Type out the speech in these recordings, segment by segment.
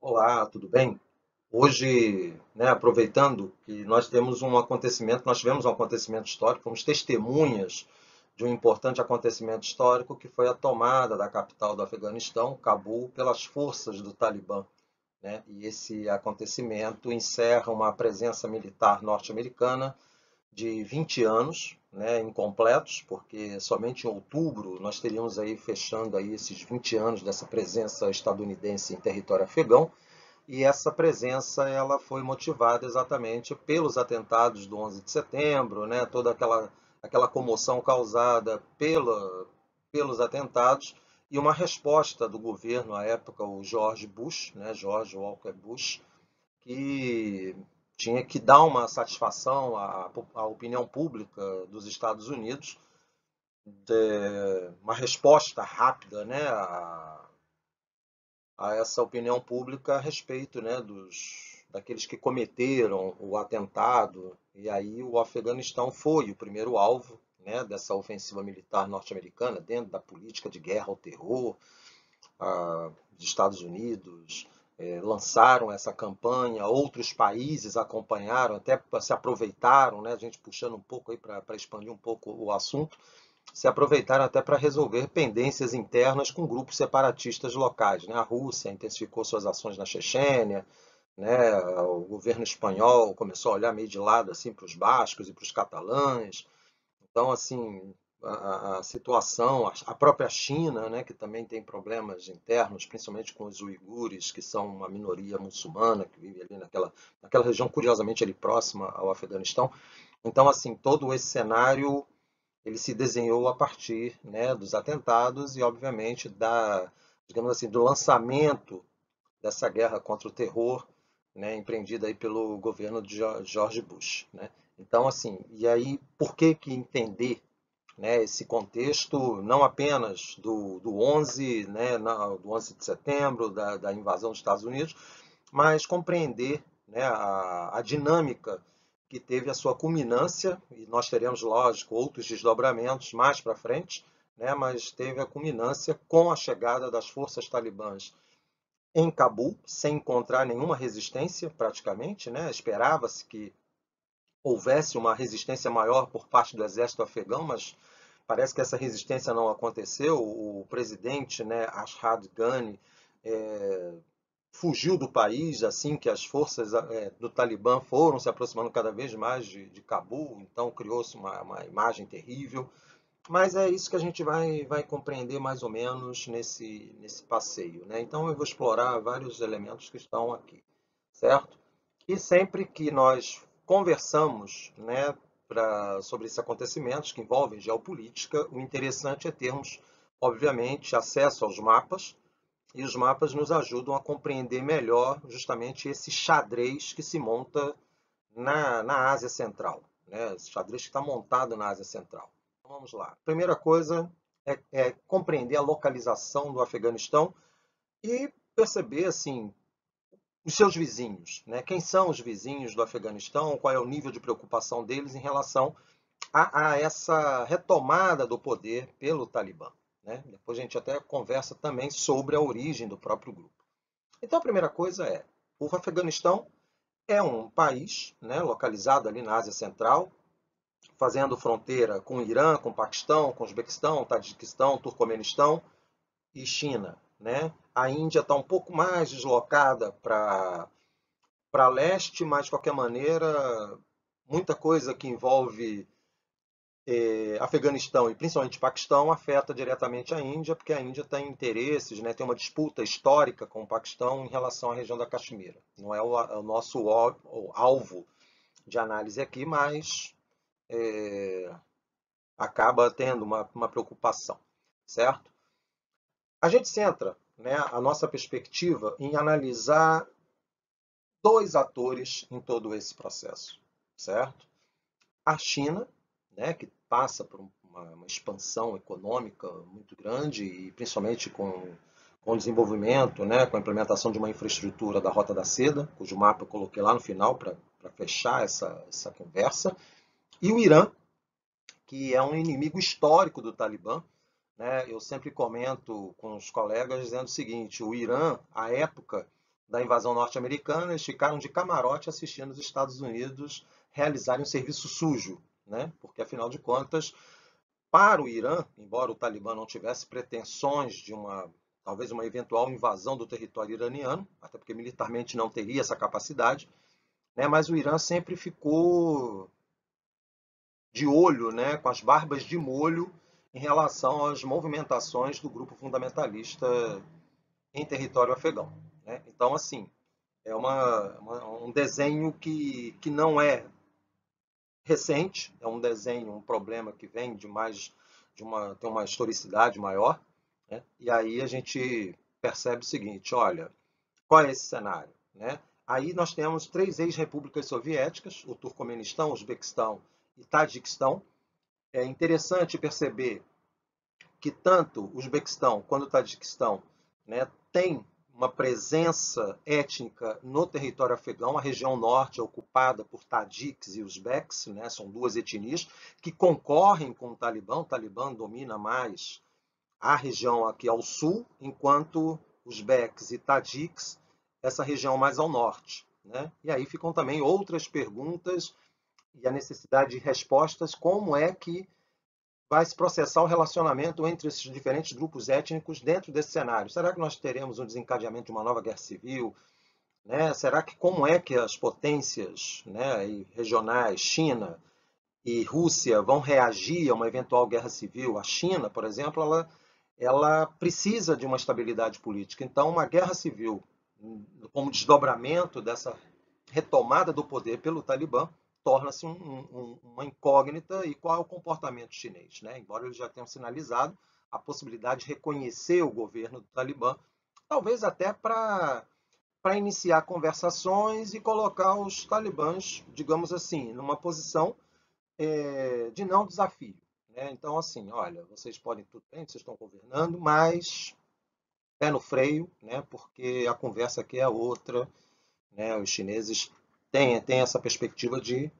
Olá, tudo bem? Hoje, aproveitando que nós tivemos um acontecimento histórico, fomos testemunhas de um importante acontecimento histórico que foi a tomada da capital do Afeganistão, Cabul, pelas forças do Talibã, né? E esse acontecimento encerra uma presença militar norte-americana de 20 anos, né, incompletos, porque somente em outubro nós teríamos aí fechando aí esses 20 anos dessa presença estadunidense em território afegão. E essa presença ela foi motivada exatamente pelos atentados do 11 de setembro, né, toda aquela comoção causada pelos atentados e uma resposta do governo à época, o George Bush, né, George Walker Bush, que tinha que dar uma satisfação à opinião pública dos Estados Unidos, uma resposta rápida, né, a essa opinião pública a respeito, né, daqueles que cometeram o atentado. E aí o Afeganistão foi o primeiro alvo, né, dessa ofensiva militar norte-americana, dentro da política de guerra ao terror. Os Estados Unidos lançaram essa campanha, outros países acompanharam, até se aproveitaram, né, a gente puxando um pouco aí para expandir um pouco o assunto, se aproveitaram até para resolver pendências internas com grupos separatistas locais, né? A Rússia intensificou suas ações na Chechênia, né? O governo espanhol começou a olhar meio de lado assim para os bascos e para os catalães. Então, assim, a situação, a própria China, né, que também tem problemas internos, principalmente com os uigures, que são uma minoria muçulmana que vive ali naquela região, curiosamente ali próxima ao Afeganistão. Então, assim, todo esse cenário ele se desenhou a partir, né, dos atentados e, obviamente, digamos assim, do lançamento dessa guerra contra o terror, né, empreendida aí pelo governo de George Bush, né? Então, assim, e aí por que entender, né, esse contexto não apenas do 11, né, do 11 de setembro, da invasão dos Estados Unidos, mas compreender, né, a dinâmica que teve a sua culminância, e nós teremos, lógico, outros desdobramentos mais para frente, né, mas teve a culminância com a chegada das forças talibãs em Cabul, sem encontrar nenhuma resistência, praticamente, né? Esperava-se que houvesse uma resistência maior por parte do exército afegão, mas parece que essa resistência não aconteceu. O presidente, né, Ashraf Ghani, é, fugiu do país assim que as forças do Talibã foram se aproximando cada vez mais de Cabul, então criou-se uma imagem terrível. Mas é isso que a gente vai compreender mais ou menos nesse passeio, né? Então eu vou explorar vários elementos que estão aqui, certo? E sempre que nós conversamos, né, sobre esses acontecimentos que envolvem geopolítica, o interessante é termos, obviamente, acesso aos mapas, e os mapas nos ajudam a compreender melhor justamente esse xadrez que se monta na Ásia Central, né? Esse xadrez que está montado na Ásia Central. Então, vamos lá. Primeira coisa é compreender a localização do Afeganistão e perceber assim os seus vizinhos, né? Quem são os vizinhos do Afeganistão? Qual é o nível de preocupação deles em relação a essa retomada do poder pelo Talibã, né? Depois a gente até conversa também sobre a origem do próprio grupo. Então a primeira coisa é o Afeganistão é um país, né, localizado ali na Ásia Central, fazendo fronteira com o Irã, com o Paquistão, com o Uzbequistão, Tajiquistão, Turcomenistão e China, né? A Índia está um pouco mais deslocada para leste, mas de qualquer maneira, muita coisa que envolve Afeganistão e principalmente Paquistão afeta diretamente a Índia, porque a Índia tem interesses, né, tem uma disputa histórica com o Paquistão em relação à região da Caxemira. Não é o nosso alvo de análise aqui, mas é, acaba tendo uma preocupação, certo? A gente centra, né, a nossa perspectiva em analisar dois atores em todo esse processo, certo? A China, né, que passa por uma expansão econômica muito grande e principalmente com o desenvolvimento, né, com a implementação de uma infraestrutura da Rota da Seda, cujo mapa eu coloquei lá no final para fechar essa conversa, e o Irã, que é um inimigo histórico do Talibã, né? Eu sempre comento com os colegas dizendo o seguinte: o Irã, à época, da invasão norte-americana, eles ficaram de camarote assistindo os Estados Unidos realizarem um serviço sujo, né? Porque, afinal de contas, para o Irã, embora o Talibã não tivesse pretensões de talvez uma eventual invasão do território iraniano, até porque militarmente não teria essa capacidade, né? Mas o Irã sempre ficou de olho, né, com as barbas de molho em relação às movimentações do grupo fundamentalista em território afegão, né? Então, assim, é um desenho que não é recente, é um desenho, um problema que vem de mais, tem uma historicidade maior, né? E aí a gente percebe o seguinte, olha, qual é esse cenário, né? Aí nós temos três ex-repúblicas soviéticas, o Turcomenistão, o Uzbequistão e Tajiquistão. É interessante perceber que tanto o Uzbequistão quanto o Tajiquistão, né, tem uma presença étnica no território afegão. A região norte é ocupada por tajiques e uzbeques, né, são duas etnias que concorrem com o Talibã. O Talibã domina mais a região aqui ao sul, enquanto uzbeques e tajiques, essa região mais ao norte, né? E aí ficam também outras perguntas e a necessidade de respostas, como é que vai se processar o relacionamento entre esses diferentes grupos étnicos dentro desse cenário? Será que nós teremos um desencadeamento de uma nova guerra civil? Né? Será que como é que as potências, né, regionais, China e Rússia, vão reagir a uma eventual guerra civil? A China, por exemplo, ela precisa de uma estabilidade política. Então, uma guerra civil, como desdobramento dessa retomada do poder pelo Talibã, torna-se uma incógnita. E qual é o comportamento chinês, né? Embora eles já tenham sinalizado a possibilidade de reconhecer o governo do Talibã, talvez até para iniciar conversações e colocar os talibãs, digamos assim, numa posição de não desafio, né? Então, assim, olha, vocês podem tudo bem, vocês estão governando, mas pé no freio, né? Porque a conversa aqui é outra, né? Os chineses têm essa perspectiva de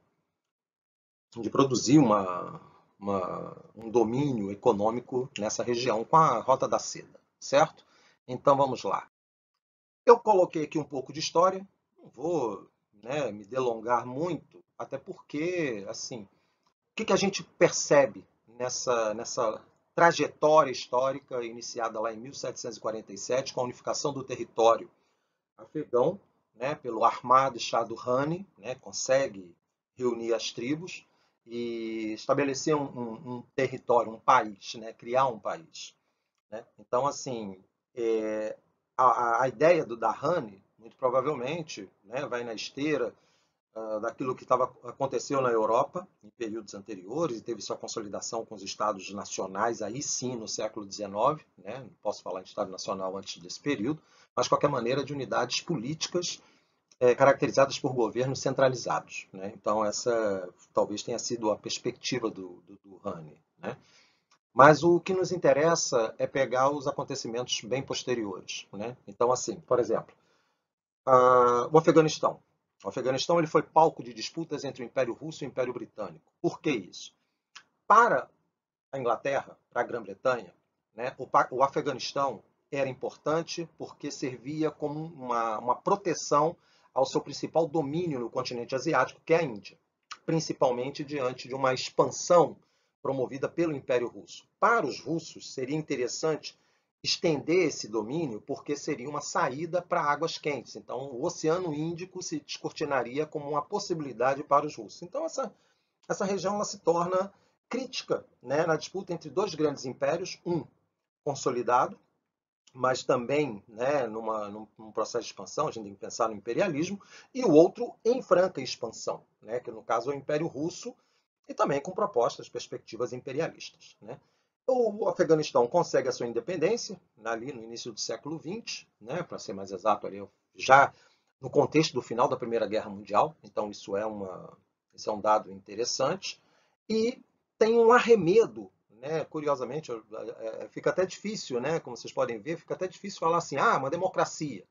produzir um domínio econômico nessa região com a Rota da Seda, certo? Então vamos lá. Eu coloquei aqui um pouco de história, não vou, né, me delongar muito, até porque, assim, o que a gente percebe nessa trajetória histórica iniciada lá em 1747, com a unificação do território afegão, né, pelo Ahmad Shah Durrani, né, consegue reunir as tribos e estabelecer um território, um país, né, criar um país, né? Então, assim, a ideia do Darrani, muito provavelmente, né, vai na esteira daquilo que aconteceu na Europa em períodos anteriores e teve sua consolidação com os estados nacionais, aí sim, no século XIX, né? Não posso falar em Estado Nacional antes desse período, mas, de qualquer maneira, de unidades políticas caracterizadas por governos centralizados, né? Então, essa talvez tenha sido a perspectiva do Rani, né? Mas o que nos interessa é pegar os acontecimentos bem posteriores, né? Então, assim, por exemplo, o Afeganistão. O Afeganistão ele foi palco de disputas entre o Império Russo e o Império Britânico. Por que isso? Para a Inglaterra, para a Grã-Bretanha, né, o Afeganistão era importante porque servia como uma proteção ao seu principal domínio no continente asiático, que é a Índia, principalmente diante de uma expansão promovida pelo Império Russo. Para os russos, seria interessante estender esse domínio porque seria uma saída para águas quentes. Então, o Oceano Índico se descortinaria como uma possibilidade para os russos. Então, essa região ela se torna crítica, né, na disputa entre dois grandes impérios, um consolidado, mas também, né, num processo de expansão, a gente tem que pensar no imperialismo, e o outro em franca expansão, né, que no caso é o Império Russo, e também com propostas, perspectivas imperialistas, né. O Afeganistão consegue a sua independência ali no início do século XX, né, para ser mais exato, ali, já no contexto do final da Primeira Guerra Mundial, então isso é um dado interessante, e tem um arremedo, né, curiosamente, fica até difícil, né, como vocês podem ver, fica até difícil falar assim, uma democracia,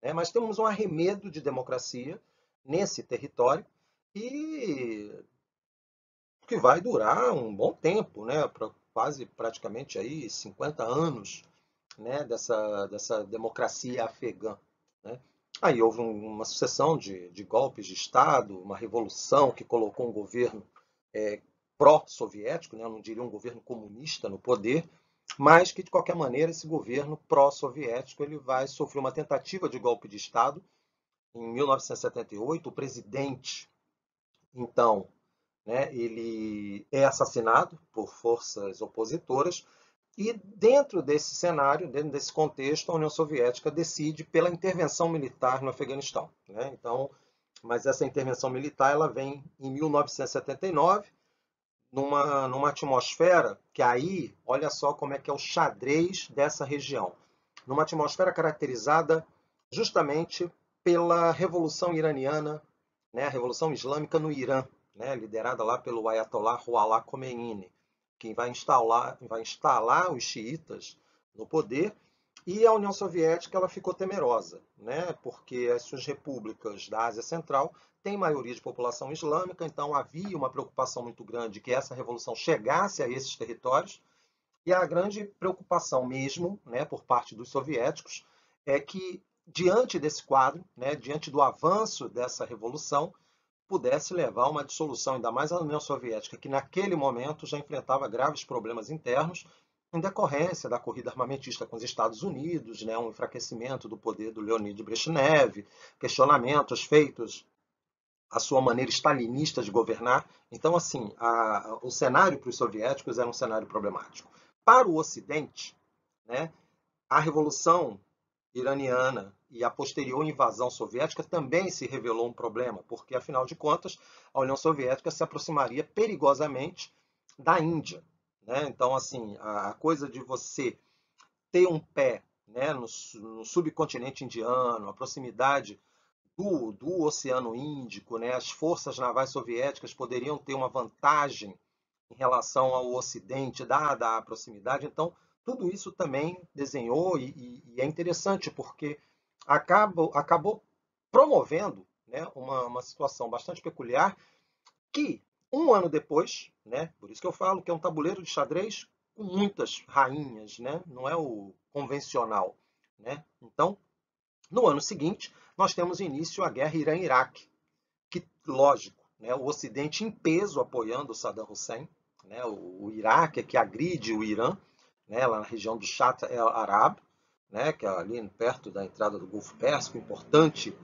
né, mas temos um arremedo de democracia nesse território e que vai durar um bom tempo, né, quase praticamente aí 50 anos, né, dessa democracia afegã, né? Aí houve uma sucessão de golpes de Estado, uma revolução que colocou um governo pró-soviético, né? Eu não diria um governo comunista no poder, mas que, de qualquer maneira, esse governo pró-soviético ele vai sofrer uma tentativa de golpe de Estado. Em 1978, o presidente, então, né, ele é assassinado por forças opositoras, e dentro desse cenário, dentro desse contexto, a União Soviética decide pela intervenção militar no Afeganistão, né? Então, mas essa intervenção militar ela vem em 1979, numa atmosfera que aí, olha só como é que é o xadrez dessa região, numa atmosfera caracterizada justamente pela Revolução Iraniana, né, a Revolução Islâmica no Irã, né, liderada lá pelo Ayatollah Ruhollah Khomeini, que vai instalar os xiitas no poder. E a União Soviética ela ficou temerosa, né, porque as suas repúblicas da Ásia Central têm maioria de população islâmica, então havia uma preocupação muito grande que essa revolução chegasse a esses territórios. E a grande preocupação mesmo, né, por parte dos soviéticos, é que, diante desse quadro, né, diante do avanço dessa revolução, pudesse levar a uma dissolução, ainda mais a União Soviética, que naquele momento já enfrentava graves problemas internos, em decorrência da corrida armamentista com os Estados Unidos, né, um enfraquecimento do poder do Leonid Brezhnev, questionamentos feitos à sua maneira stalinista de governar. Então, assim, o cenário para os soviéticos era um cenário problemático. Para o Ocidente, né, a Revolução Iraniana e a posterior invasão soviética também se revelou um problema, porque, afinal de contas, a União Soviética se aproximaria perigosamente da Índia, né? Então, assim, a coisa de você ter um pé, né, no subcontinente indiano, a proximidade do Oceano Índico, né, as forças navais soviéticas poderiam ter uma vantagem em relação ao Ocidente, dada a proximidade. Então, tudo isso também desenhou, e é interessante, porque acabou promovendo, né, uma situação bastante peculiar, que, um ano depois, né, por isso que eu falo que é um tabuleiro de xadrez com muitas rainhas, né, não é o convencional. Né? Então, no ano seguinte, nós temos início a guerra Irã-Iraque, que, lógico, né, o Ocidente em peso apoiando o Saddam Hussein, né, o Iraque é que agride o Irã, né, lá na região do Shat el-Arab, né, que é ali perto da entrada do Golfo Pérsico, importante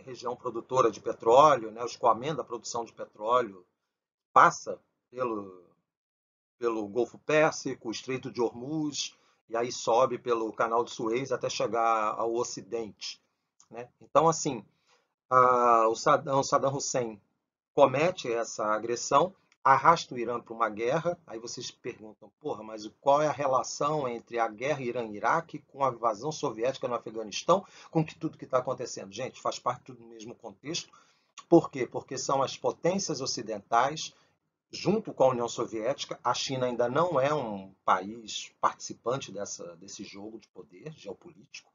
região produtora de petróleo, né, o escoamento da produção de petróleo passa pelo Golfo Pérsico, o Estreito de Hormuz, e aí sobe pelo Canal de Suez até chegar ao Ocidente. Né? Então, assim, o Saddam Hussein comete essa agressão, arrasta o Irã para uma guerra. Aí vocês perguntam, porra, mas qual é a relação entre a guerra Irã-Iraque com a invasão soviética no Afeganistão, com tudo que está acontecendo? Gente, faz parte do mesmo contexto. Por quê? Porque são as potências ocidentais, junto com a União Soviética. A China ainda não é um país participante desse jogo de poder geopolítico.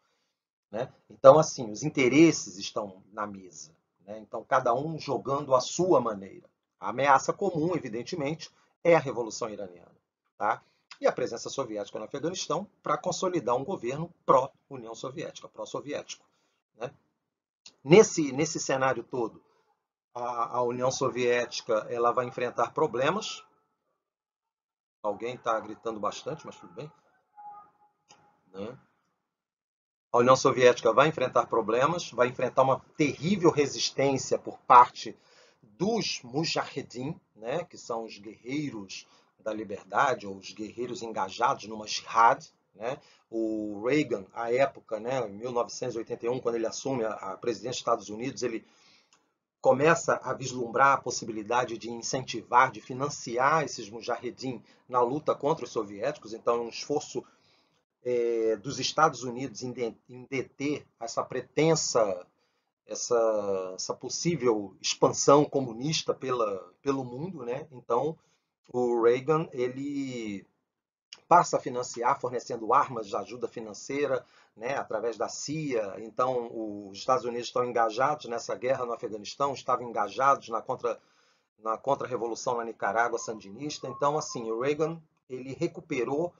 Né? Então, assim, os interesses estão na mesa. Né? Então, cada um jogando à sua maneira. A ameaça comum, evidentemente, é a Revolução Iraniana. Tá? E a presença soviética no Afeganistão para consolidar um governo pró-União Soviética, pró-soviético. Né? Nesse cenário todo, a União Soviética ela vai enfrentar problemas. Alguém está gritando bastante, mas tudo bem. Né? A União Soviética vai enfrentar problemas, vai enfrentar uma terrível resistência por parte dos mujahedin, né, que são os guerreiros da liberdade, ou os guerreiros engajados numa jihad. Né? O Reagan, à época, né, em 1981, quando ele assume a presidência dos Estados Unidos, ele começa a vislumbrar a possibilidade de incentivar, de financiar esses mujahedin na luta contra os soviéticos. Então, é um esforço dos Estados Unidos em deter essa pretensa, essa possível expansão comunista pelo mundo. Né? Então, o Reagan ele passa a financiar, fornecendo armas de ajuda financeira, né, através da CIA. Então, os Estados Unidos estão engajados nessa guerra no Afeganistão, estavam engajados na contra-revolução na Nicarágua sandinista. Então, assim, o Reagan ele recuperou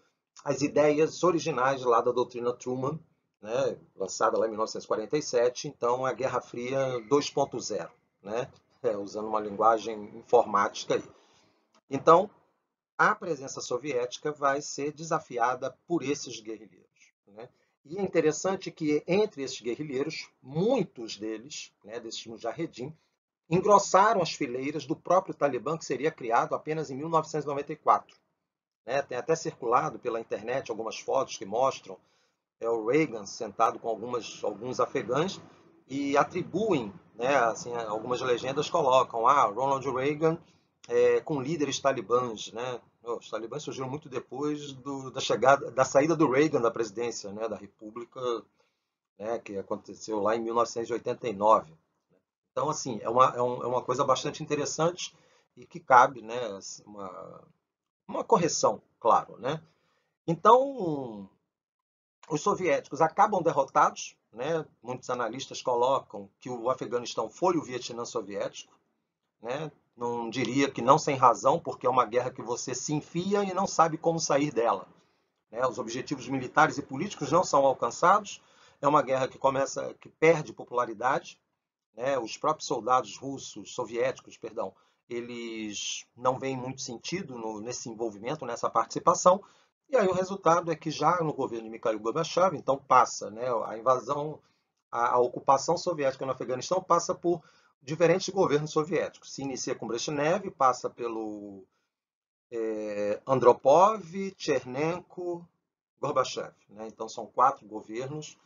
as ideias originais lá da doutrina Truman, né, lançada lá em 1947, então a Guerra Fria 2.0, né, usando uma linguagem informática aí. Então, a presença soviética vai ser desafiada por esses guerrilheiros, né? E é interessante que entre esses guerrilheiros, muitos deles, né, desses mujahedin, engrossaram as fileiras do próprio Talibã, que seria criado apenas em 1994. Né? Tem até circulado pela internet algumas fotos que mostram o Reagan sentado com alguns afegãs e atribuem, né, assim, algumas legendas colocam, Ronald Reagan com líderes talibãs, né? Os talibãs surgiram muito depois da saída do Reagan da presidência, né, da República, né, que aconteceu lá em 1989. Então, assim, é uma coisa bastante interessante e que cabe, né, assim, uma correção, claro, né? Então, os soviéticos acabam derrotados, né? Muitos analistas colocam que o Afeganistão foi o Vietnã soviético, né? Não diria que não sem razão, porque é uma guerra que você se enfia e não sabe como sair dela, né? Os objetivos militares e políticos não são alcançados. É uma guerra que perde popularidade, né? Os próprios soldados russos, soviéticos, perdão, eles não veem muito sentido nesse envolvimento, nessa participação. E aí o resultado é que já no governo de Mikhail Gorbachev, então passa, né, a invasão, a ocupação soviética no Afeganistão passa por diferentes governos soviéticos. Se inicia com Brezhnev, passa pelo Andropov, Chernenko, Gorbachev. Né? Então são 4 governos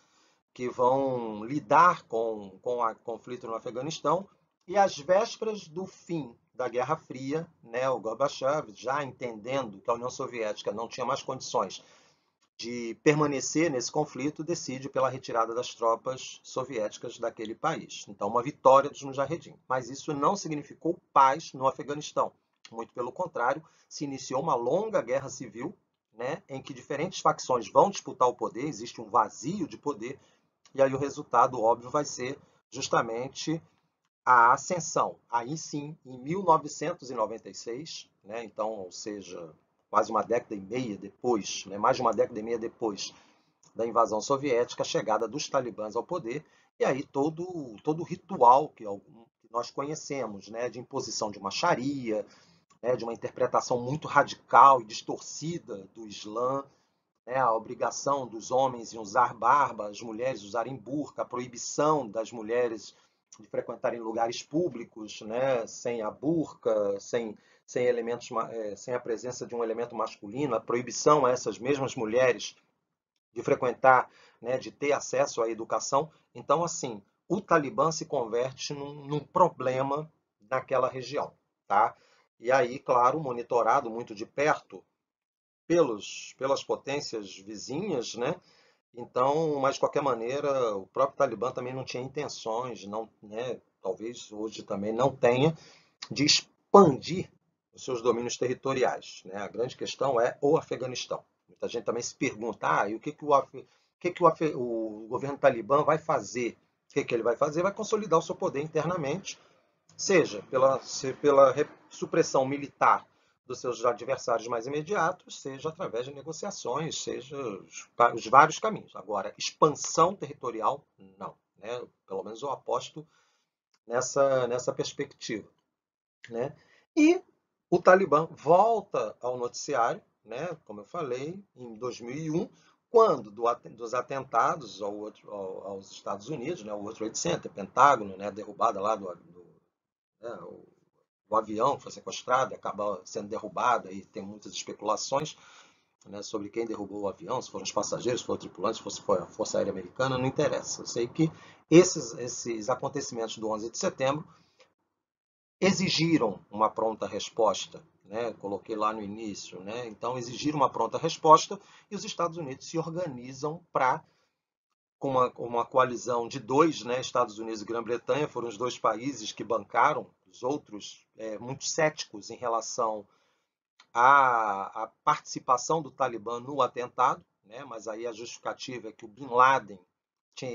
que vão lidar com o conflito no Afeganistão. E às vésperas do fim da Guerra Fria, né, o Gorbachev, já entendendo que a União Soviética não tinha mais condições de permanecer nesse conflito, decide pela retirada das tropas soviéticas daquele país. Então, uma vitória dos Mujahedin. Mas isso não significou paz no Afeganistão. Muito pelo contrário, se iniciou uma longa guerra civil, né, em que diferentes facções vão disputar o poder, existe um vazio de poder, e aí o resultado óbvio vai ser justamente a ascensão. Aí sim, em 1996, né, então, ou seja, quase uma década e meia depois, né, mais de uma década e meia depois da invasão soviética, a chegada dos talibãs ao poder, e aí todo o ritual que nós conhecemos, né, de imposição de uma sharia, né, de uma interpretação muito radical e distorcida do Islã, né, a obrigação dos homens em usar barba, as mulheres usarem burca, a proibição das mulheres de frequentarem lugares públicos, né, sem a burca, sem elementos, sem a presença de um elemento masculino, a proibição a essas mesmas mulheres de frequentar, né, de ter acesso à educação. Então, assim, o Talibã se converte num problema naquela região, tá? E aí, claro, monitorado muito de perto pelas potências vizinhas, né? Então, mas de qualquer maneira, o próprio Talibã também não tinha intenções, não, né, talvez hoje também não tenha, de expandir os seus domínios territoriais. Né? A grande questão é o Afeganistão. Muita gente também se pergunta, e o o governo talibã vai fazer? O que ele vai fazer? Vai consolidar o seu poder internamente, seja pela supressão militar dos seus adversários mais imediatos, seja através de negociações, seja os vários caminhos. Agora, expansão territorial, não. Né? Pelo menos eu aposto nessa perspectiva. Né? E o Talibã volta ao noticiário, né, como eu falei, em 2001, quando dos atentados aos Estados Unidos, né, o World Trade Center, Pentágono, né, derrubada lá né, o avião que foi sequestrado e acaba sendo derrubado, e tem muitas especulações, né, sobre quem derrubou o avião, se foram os passageiros, se foram tripulantes, se foi a Força Aérea Americana, não interessa. Eu sei que esses acontecimentos do 11 de setembro exigiram uma pronta resposta, né? Coloquei lá no início, né? Então exigiram uma pronta resposta e os Estados Unidos se organizam para com uma coalizão de 2, né? Estados Unidos e Grã-Bretanha foram os 2 países que bancaram, os outros muito céticos em relação à participação do Talibã no atentado, né? Mas aí a justificativa é que o Bin Laden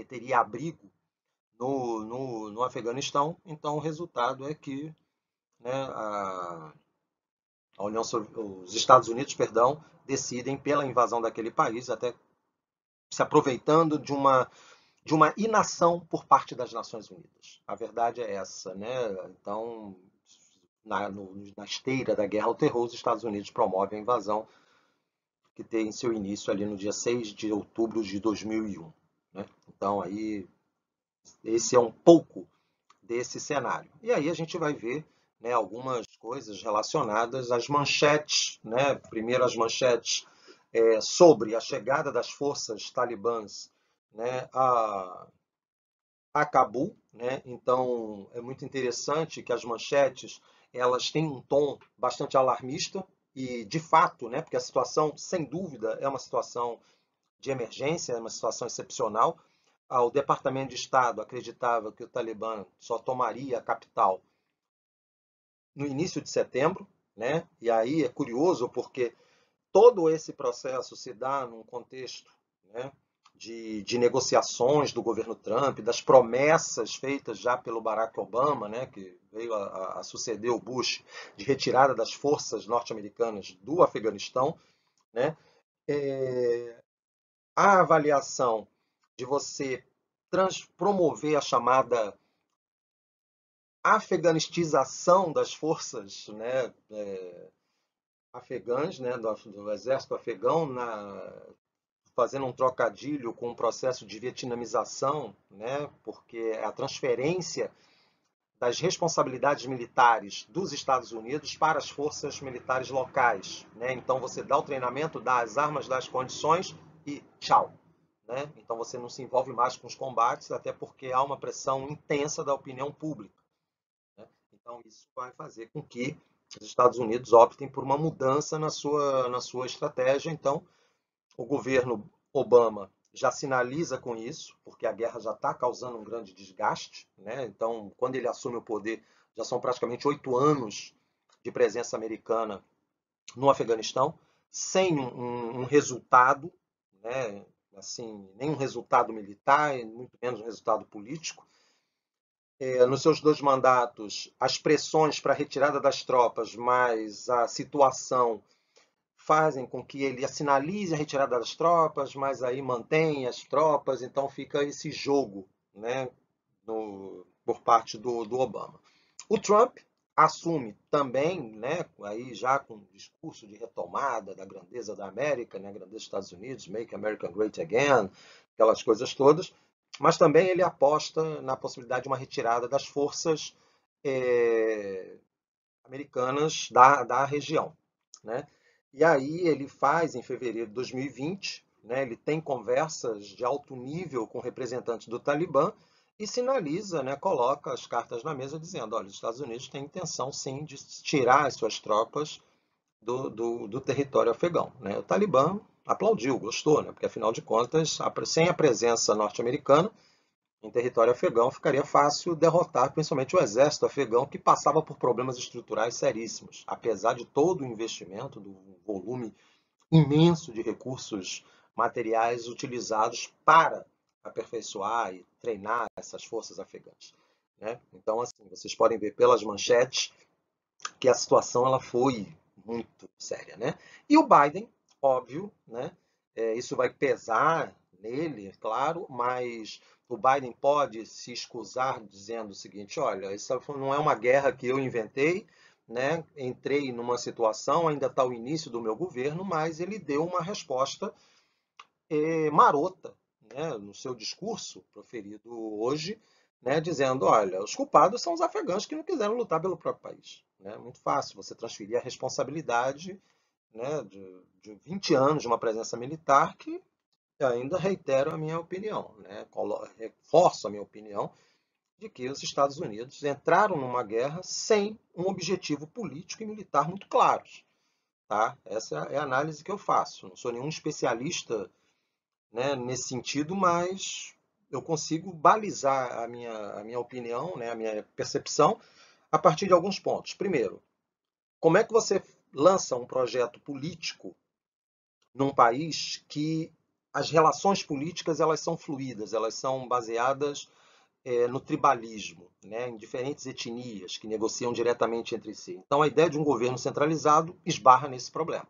teria abrigo no Afeganistão, então o resultado é que, né, os Estados Unidos, perdão, decidem pela invasão daquele país, até se aproveitando de uma inação por parte das Nações Unidas. A verdade é essa, né? Então, na esteira da guerra ao terror, os Estados Unidos promovem a invasão que tem seu início ali no dia 6 de outubro de 2001. Né? Então, aí, esse é um pouco desse cenário. E aí a gente vai ver, né, algumas coisas relacionadas às manchetes. Né? Primeiro, as manchetes sobre a chegada das forças talibãs, né, a Cabul. Né? Então, é muito interessante que as manchetes elas têm um tom bastante alarmista e, de fato, né, porque a situação, sem dúvida, é uma situação de emergência, é uma situação excepcional. O Departamento de Estado acreditava que o Talibã só tomaria a capital no início de setembro, né? E aí é curioso porque todo esse processo se dá num contexto, né, de negociações do governo Trump, das promessas feitas já pelo Barack Obama, né, que veio a suceder o Bush, de retirada das forças norte-americanas do Afeganistão. Né? A avaliação de você promover a chamada afeganistização das forças, né, afegãs, né, do exército afegão, fazendo um trocadilho com o processo de vietnamização, né, porque é a transferência das responsabilidades militares dos Estados Unidos para as forças militares locais. Né? Então você dá o treinamento, dá as armas, dá as condições e tchau. Né? Então você não se envolve mais com os combates, até porque há uma pressão intensa da opinião pública. Né? Então isso vai fazer com que os Estados Unidos optem por uma mudança na sua estratégia. Então o governo Obama já sinaliza com isso, porque a guerra já está causando um grande desgaste. Né? Então, quando ele assume o poder, já são praticamente 8 anos de presença americana no Afeganistão, sem um resultado, né? Assim, nem um resultado militar, muito menos um resultado político. Nos seus 2 mandatos, as pressões para a retirada das tropas, mas a situação fazem com que ele sinalize a retirada das tropas, mas aí mantém as tropas, então fica esse jogo, né, por parte do Obama. O Trump assume também, né, aí já com um discurso de retomada da grandeza da América, né, a grandeza dos Estados Unidos, Make America Great Again, aquelas coisas todas, mas também ele aposta na possibilidade de uma retirada das forças americanas da região. Né? E aí ele faz, em fevereiro de 2020, né, ele tem conversas de alto nível com representantes do Talibã e sinaliza, né, coloca as cartas na mesa dizendo, olha, os Estados Unidos têm intenção sim de tirar as suas tropas do território afegão. Né? O Talibã aplaudiu, gostou, né? Porque afinal de contas, sem a presença norte-americana em território afegão, ficaria fácil derrotar principalmente o exército afegão, que passava por problemas estruturais seríssimos. Apesar de todo o investimento, do volume imenso de recursos materiais utilizados para aperfeiçoar e treinar essas forças afegãs. Né? Então, assim, vocês podem ver pelas manchetes que a situação ela foi muito séria. Né? E o Biden, óbvio, né? Isso vai pesar nele, claro, mas o Biden pode se escusar dizendo o seguinte, olha, isso não é uma guerra que eu inventei, né? Entrei numa situação, ainda está o início do meu governo, mas ele deu uma resposta marota, né? No seu discurso proferido hoje, né? Dizendo, olha, os culpados são os afegãos que não quiseram lutar pelo próprio país. Né? Muito fácil você transferir a responsabilidade, né, de 20 anos de uma presença militar que ainda reitero a minha opinião, né? Reforço a minha opinião de que os Estados Unidos entraram numa guerra sem um objetivo político e militar muito claros. Tá? Essa é a análise que eu faço. Não sou nenhum especialista, né, nesse sentido, mas eu consigo balizar a minha opinião, né, a minha percepção, a partir de alguns pontos. Primeiro, como é que você lança um projeto político num país que as relações políticas elas são fluídas, elas são baseadas no tribalismo, né, em diferentes etnias que negociam diretamente entre si. Então, a ideia de um governo centralizado esbarra nesse problema.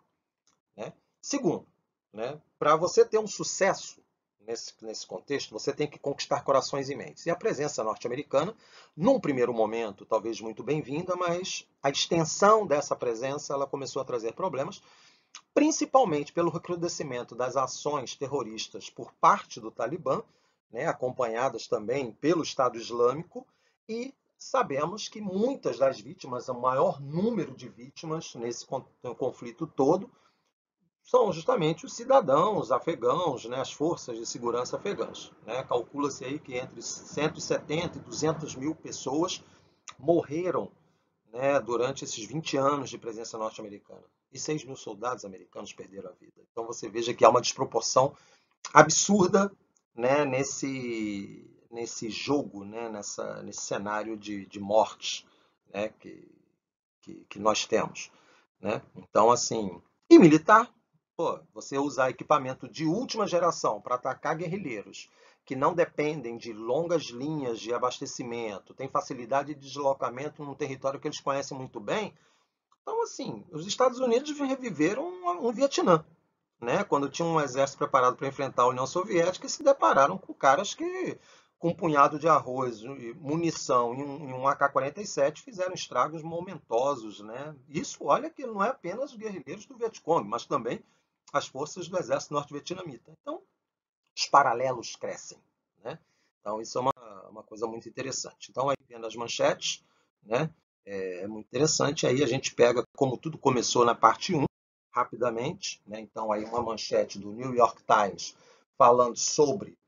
Né? Segundo, né, para você ter um sucesso nesse contexto, você tem que conquistar corações e mentes. E a presença norte-americana, num primeiro momento, talvez muito bem-vinda, mas a extensão dessa presença ela começou a trazer problemas, principalmente pelo recrudescimento das ações terroristas por parte do Talibã, né, acompanhadas também pelo Estado Islâmico, e sabemos que muitas das vítimas, o maior número de vítimas nesse conflito todo, são justamente os cidadãos afegãos, né, as forças de segurança afegãs. Né? Calcula-se aí que entre 170 e 200 mil pessoas morreram, né, durante esses 20 anos de presença norte-americana. E 6 mil soldados americanos perderam a vida. Então você veja que há uma desproporção absurda, né, nesse jogo, né, nesse cenário de mortes, né, que nós temos. Né? Então, assim, e militar, pô, você usar equipamento de última geração para atacar guerrilheiros que não dependem de longas linhas de abastecimento, tem facilidade de deslocamento num território que eles conhecem muito bem. Então, assim, os Estados Unidos reviveram um Vietnã, né? Quando tinham um exército preparado para enfrentar a União Soviética e se depararam com caras que, com um punhado de arroz, munição e um AK-47, fizeram estragos momentosos, né? Isso, olha que não é apenas os guerrilheiros do Vietcong, mas também as forças do exército norte-vietnamita. Então, os paralelos crescem, né? Então, isso é uma coisa muito interessante. Então, aí vendo as manchetes, né? É muito interessante. Aí a gente pega como tudo começou na parte um rapidamente, né? Então, aí uma manchete do New York Times falando sobre,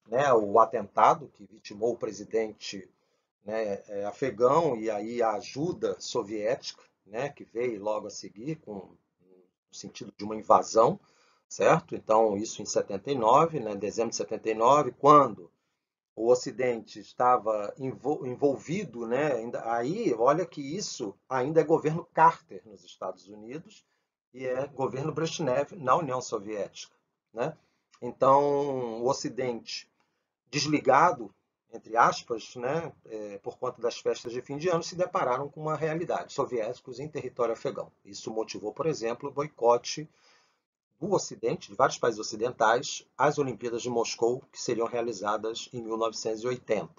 né, o atentado que vitimou o presidente, né, afegão e aí a ajuda soviética, né, que veio logo a seguir com no sentido de uma invasão, certo? Então, isso em 79, né, dezembro de 79, quando o Ocidente estava envolvido, né? Aí, olha que isso ainda é governo Carter nos Estados Unidos e é governo Brezhnev na União Soviética, né? Então, o Ocidente desligado, entre aspas, né, por conta das festas de fim de ano, se depararam com uma realidade: soviéticos em território afegão. Isso motivou, por exemplo, o boicote do Ocidente, de vários países ocidentais, às Olimpíadas de Moscou, que seriam realizadas em 1980.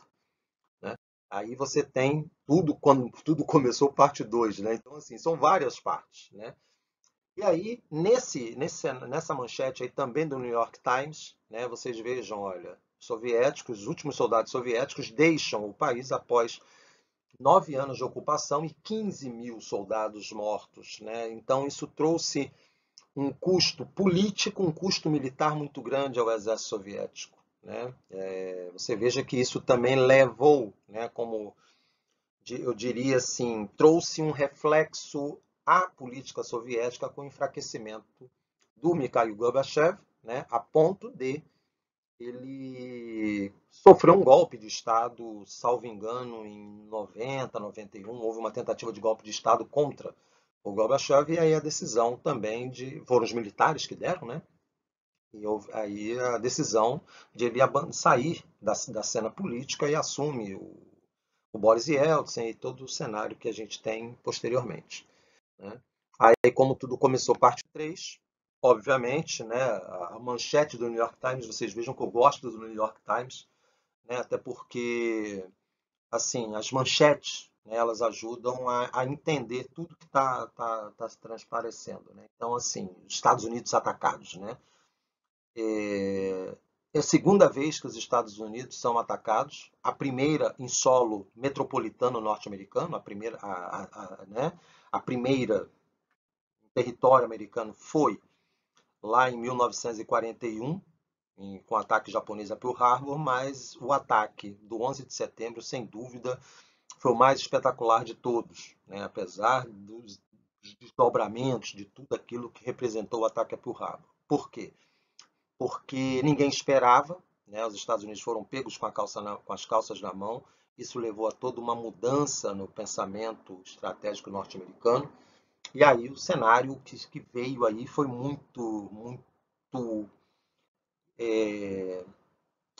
Né? Aí você tem tudo quando tudo começou, parte 2. Né? Então, assim, são várias partes. Né? E aí, nessa manchete aí também do New York Times, né, vocês vejam, olha, soviéticos, os últimos soldados soviéticos deixam o país após 9 anos de ocupação e 15 mil soldados mortos. Né? Então, isso trouxe um custo político, um custo militar muito grande ao exército soviético. Né? Você veja que isso também levou, né, como eu diria assim, trouxe um reflexo à política soviética com o enfraquecimento do Mikhail Gorbachev, né, a ponto de ele sofreu um golpe de Estado, salvo engano, em 90, 91, houve uma tentativa de golpe de Estado contra o Gorbachev, e aí a decisão também foram os militares que deram, né? E houve aí a decisão de ele sair da cena política e assume o Boris Yeltsin e todo o cenário que a gente tem posteriormente. Né? Aí, como tudo começou, parte 3, obviamente, né, a manchete do New York Times, vocês vejam que eu gosto do New York Times, né, até porque assim, as manchetes, né, elas ajudam a entender tudo que está se transparecendo. Né? Então, assim, os Estados Unidos atacados. Né? É a segunda vez que os Estados Unidos são atacados, a primeira em solo metropolitano norte-americano, né, a primeira em território americano foi lá em 1941, com o ataque japonês a Pearl Harbor, mas o ataque do 11 de setembro, sem dúvida, foi o mais espetacular de todos, né? Apesar dos desdobramentos de tudo aquilo que representou o ataque a Pearl Harbor. Por quê? Porque ninguém esperava, né? Os Estados Unidos foram pegos com as calças na mão, isso levou a toda uma mudança no pensamento estratégico norte-americano, e aí o cenário que veio aí foi muito, eu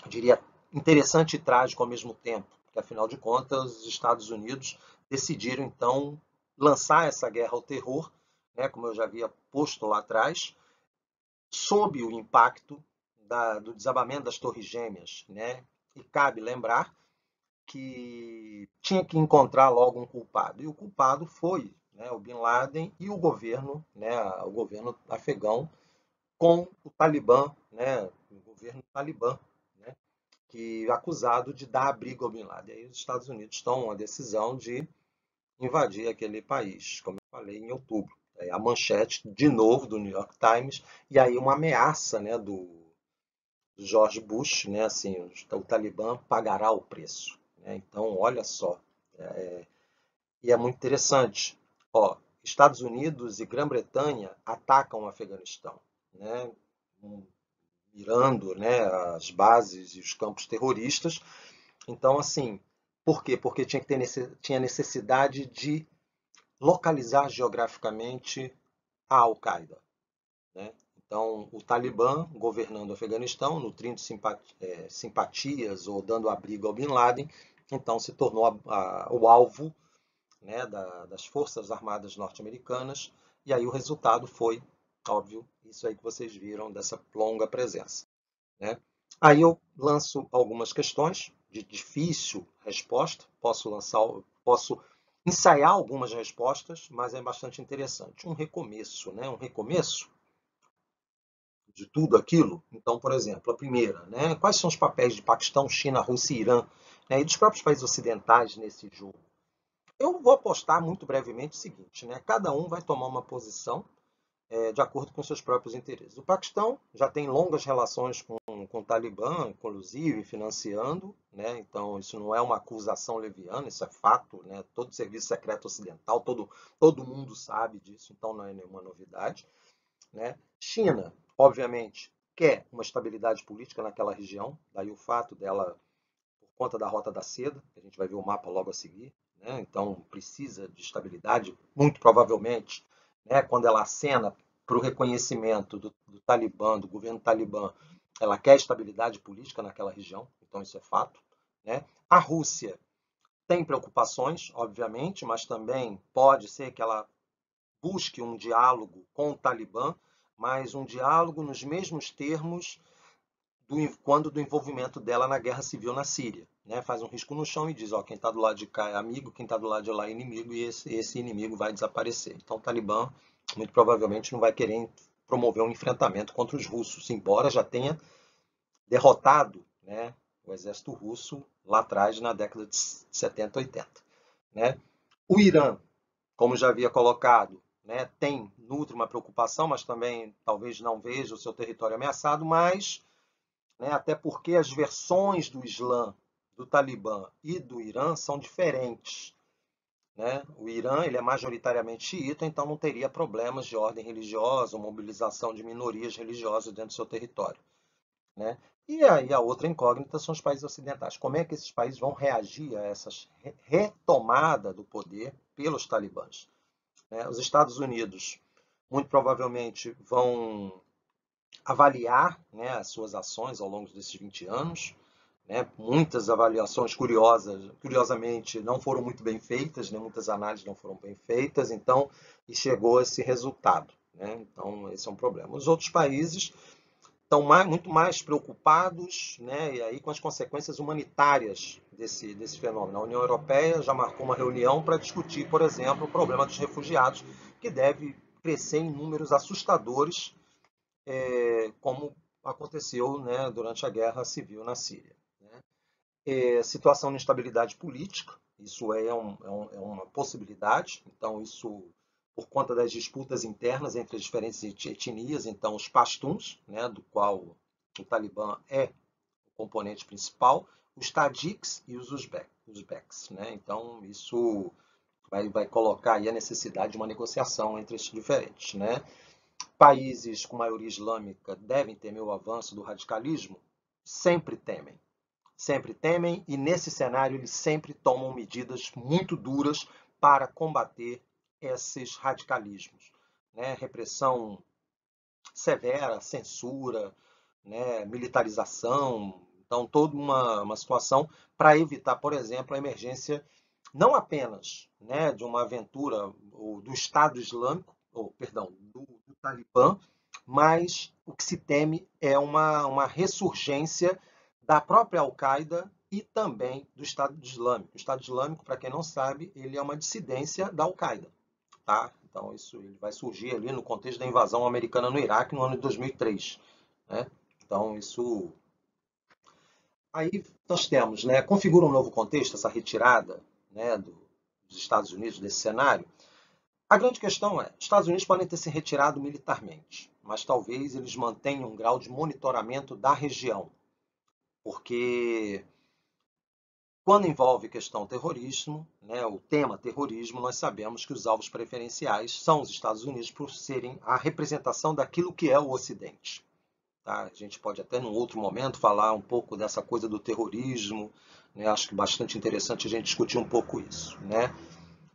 diria, interessante e trágico ao mesmo tempo, porque afinal de contas os Estados Unidos decidiram então lançar essa guerra ao terror, né, como eu já havia posto lá atrás, sob o impacto do desabamento das Torres Gêmeas, né? E cabe lembrar que tinha que encontrar logo um culpado. E o culpado foi, né, o Bin Laden e o governo, né, o governo afegão com o Talibã, né, o governo Talibã, né, que acusado de dar abrigo ao Bin Laden. E aí os Estados Unidos tomam a decisão de invadir aquele país, como eu falei, em outubro. É a manchete, de novo, do New York Times, e aí uma ameaça, né, do George Bush, né, assim, o Talibã pagará o preço. Né? Então, olha só, e é muito interessante. Ó, Estados Unidos e Grã-Bretanha atacam o Afeganistão, né, mirando, né, as bases e os campos terroristas. Então, assim, por quê? Porque tinha necessidade de localizar geograficamente a Al-Qaeda. Né? Então, o Talibã governando o Afeganistão, nutrindo simpatias ou dando abrigo ao Bin Laden, então se tornou o alvo, né, das Forças Armadas norte-americanas, e aí o resultado foi, óbvio, isso aí que vocês viram dessa longa presença. Né? Aí eu lanço algumas questões de difícil resposta, posso ensaiar algumas respostas, mas é bastante interessante. Um recomeço, né? Um recomeço de tudo aquilo. Então, por exemplo, a primeira, né? Quais são os papéis de Paquistão, China, Rússia e Irã, né? E dos próprios países ocidentais nesse jogo? Eu vou apostar muito brevemente o seguinte, né? Cada um vai tomar uma posição de acordo com seus próprios interesses. O Paquistão já tem longas relações com o Talibã, inclusive financiando, né? Então isso não é uma acusação leviana, isso é fato, né? Todo serviço secreto ocidental, todo mundo sabe disso, então não é nenhuma novidade. Né? China, obviamente, quer uma estabilidade política naquela região, daí o fato dela, por conta da Rota da Seda, que a gente vai ver o mapa logo a seguir, né? Então precisa de estabilidade, muito provavelmente, né? Quando ela acena para o reconhecimento do Talibã, do governo Talibã, ela quer estabilidade política naquela região, então isso é fato. Né? A Rússia tem preocupações, obviamente, mas também pode ser que ela busque um diálogo com o Talibã, mas um diálogo nos mesmos termos quando do envolvimento dela na guerra civil na Síria. Né? Faz um risco no chão e diz, ó, quem está do lado de cá é amigo, quem está do lado de lá é inimigo, e esse inimigo vai desaparecer. Então o Talibã, muito provavelmente, não vai querer promover um enfrentamento contra os russos, embora já tenha derrotado, né, o exército russo lá atrás, na década de 70, 80. Né? O Irã, como já havia colocado, né, nutre uma preocupação, mas também talvez não veja o seu território ameaçado, mas, né, até porque as versões do Islã, do Talibã e do Irã são diferentes. Né? O Irã ele é majoritariamente xiita, então não teria problemas de ordem religiosa ou mobilização de minorias religiosas dentro do seu território. Né? E aí a outra incógnita são os países ocidentais. Como é que esses países vão reagir a essa retomada do poder pelos talibãs? Né? Os Estados Unidos, muito provavelmente, vão avaliar, né, as suas ações ao longo desses 20 anos. Né? Muitas avaliações curiosamente, não foram muito bem feitas, né? Muitas análises não foram bem feitas, então, e chegou a esse resultado. Né? Então, esse é um problema. Os outros países estão muito mais preocupados, né, e aí com as consequências humanitárias desse fenômeno. A União Europeia já marcou uma reunião para discutir, por exemplo, o problema dos refugiados, que deve crescer em números assustadores, como aconteceu, né, durante a guerra civil na Síria. Né? Situação de instabilidade política, isso é uma possibilidade, então isso por conta das disputas internas entre as diferentes etnias, então os pastuns, né, do qual o Talibã é o componente principal, os tadiks e os uzbeks. Né? Então isso vai colocar aí a necessidade de uma negociação entre esses diferentes. Né? Países com maioria islâmica devem temer o avanço do radicalismo? Sempre temem. Sempre temem e nesse cenário eles sempre tomam medidas muito duras para combater esses radicalismos. Né? Repressão severa, censura, né? Militarização, então toda uma situação para evitar, por exemplo, a emergência não apenas, né, de uma aventura do Estado Islâmico, ou perdão, do Talibã, mas o que se teme é uma ressurgência da própria Al-Qaeda e também do Estado Islâmico. O Estado Islâmico, para quem não sabe, ele é uma dissidência da Al-Qaeda. Tá? Então, isso ele vai surgir ali no contexto da invasão americana no Iraque no ano de 2003. Né? Então, isso... Aí nós temos, né, configura um novo contexto, essa retirada, né, dos Estados Unidos desse cenário. A grande questão é, os Estados Unidos podem ter se retirado militarmente, mas talvez eles mantenham um grau de monitoramento da região, porque quando envolve questão terrorismo, né, o tema terrorismo, nós sabemos que os alvos preferenciais são os Estados Unidos por serem a representação daquilo que é o Ocidente. Tá? A gente pode até, num outro momento, falar um pouco dessa coisa do terrorismo, né? Acho que bastante interessante a gente discutir um pouco isso. Né?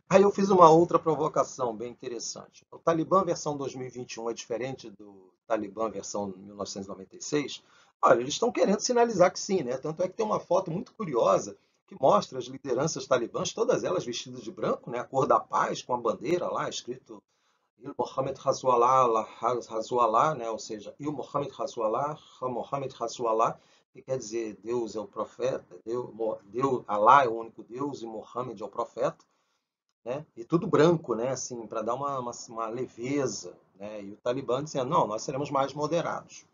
Aí eu fiz uma outra provocação bem interessante. O Talibã versão 2021 é diferente do Talibã versão 1996? Olha, eles estão querendo sinalizar que sim, né? Tanto é que tem uma foto muito curiosa que mostra as lideranças talibãs, todas elas vestidas de branco, né? A cor da paz, com a bandeira lá, escrito Il Mohammed Rasulullah, né? Ou seja, Il Mohammed Rasulullah, que quer dizer Deus é o profeta, Allah é o único Deus e Mohammed é o profeta. Né? E tudo branco, né? Assim, para dar uma leveza. Né? E o Talibã dizendo, não, nós seremos mais moderados.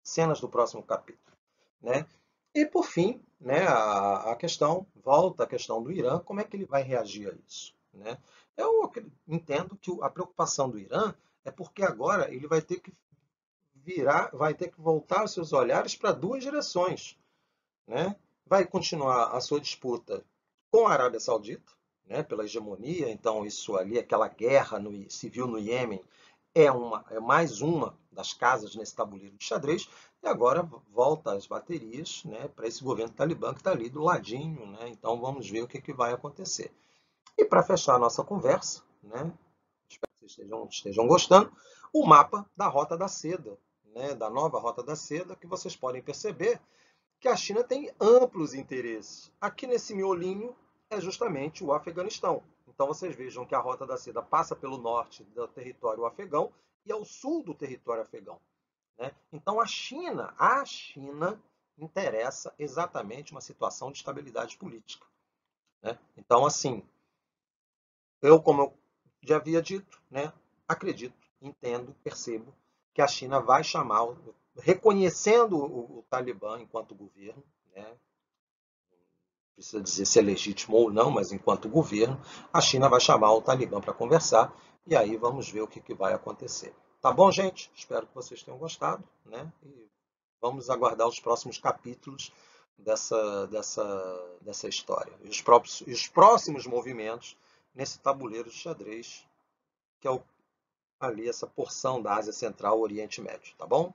Cenas do próximo capítulo. Né? E, por fim, né, a questão, volta a questão do Irã, como é que ele vai reagir a isso? Né? Eu entendo que a preocupação do Irã é porque agora ele vai ter que vai ter que voltar os seus olhares para duas direções. Né? Vai continuar a sua disputa com a Arábia Saudita, né, pela hegemonia, então isso ali, aquela guerra civil no Iêmen, é mais uma das casas nesse tabuleiro de xadrez, e agora volta as baterias, né, para esse governo talibã que está ali do ladinho, né, então vamos ver o que vai acontecer. E para fechar a nossa conversa, né, espero que vocês estejam gostando, o mapa da Rota da Seda, né, da nova Rota da Seda, que vocês podem perceber que a China tem amplos interesses. Aqui nesse miolinho é justamente o Afeganistão. Então vocês vejam que a Rota da Seda passa pelo norte do território afegão e ao sul do território afegão. Né? Então a China interessa exatamente uma situação de estabilidade política. Né? Então, assim, como eu já havia dito, né, acredito, entendo, percebo que a China vai chamar, reconhecendo o Talibã enquanto governo, né, precisa dizer se é legítimo ou não, mas enquanto governo, a China vai chamar o Talibã para conversar e aí vamos ver o que vai acontecer. Tá bom, gente? Espero que vocês tenham gostado, né? E vamos aguardar os próximos capítulos dessa história. E os próximos movimentos nesse tabuleiro de xadrez, que é ali essa porção da Ásia Central, Oriente Médio, tá bom?